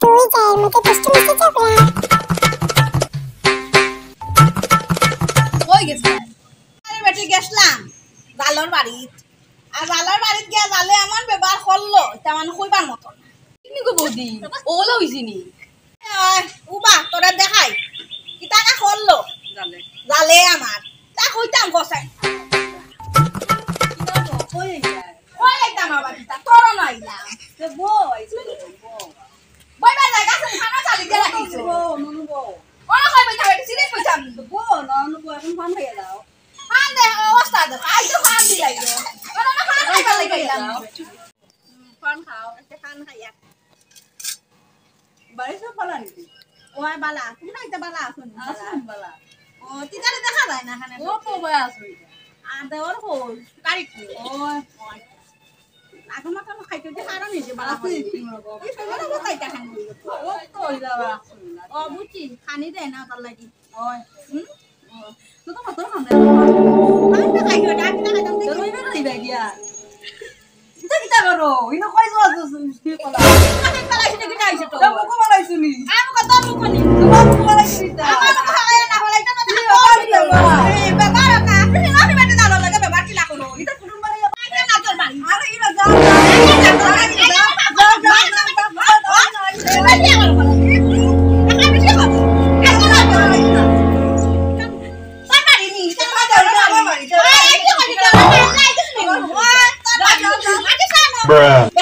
দুই চায়ের মধ্যে দুষ্টু মিষ্টি চকরা কই গেছ আরে বেটি গেছলাম জালর বাড়িত আর জালর বাড়িত গিয়া জালে এমন ব্যবহার করলো তেমন কইবার মতো কি গো বৌদি ওলা হইছিনি উবা তোরা দেখাই কি টাকা করলো জালে জালে আমার তা কইতাম কসাই কই যায় কই আইতাম আবার কিতা তোর নাইলাম তে বই বইবার জায়গা আছে খানা চালি দিয়া রাখিছো ননুবো ওরা কই বইতা বেটি সিরিজ বইতাম বো ননুবো এখন ফান হয়ে দাও হান দে অবস্থা দে আই তো হান দিলাই তো ওরা না খানা খাইবার লাগি আইলাম ফান খাও একটা খান খাইয়া বাড়ি সব পালা নাকি ওই বালা তুমি নাইতে বালা আছুন আসুন বালা ও তিতারে দেখা যায় না খানে ও তো বই আসুন আর দেওয়ার হল গাড়ি কি ওই এখন মাত্র খাইতে যে কারণ হইছে বালা আসুন কি মরবো এই সবাই না খাইতে খান ও তো হইলা আসুন ও বুঝছি খানি দেয় না তার লাগি ওই হুম তো তো কত খান আমি না খাইও ডাকি না খাইতাম তো দেখি রইবে না দিবা গিয়া এটা কিটা করো ইনো কই যাওয়া কি কলা খানে কালাইছে দেখি যাইছে তো তো মুকো বানাইছুনি আমি কত মুখনি তোমার মুকো বানাইছি তা আমার খায় না হলাইতা না এই বাবা কা আপনি না বেটা দাও লাগে বাবা কি না করো এটা কুটুম বাড়ি আইতে না তোর বাড়ি আরে ইনো যাও Bruh.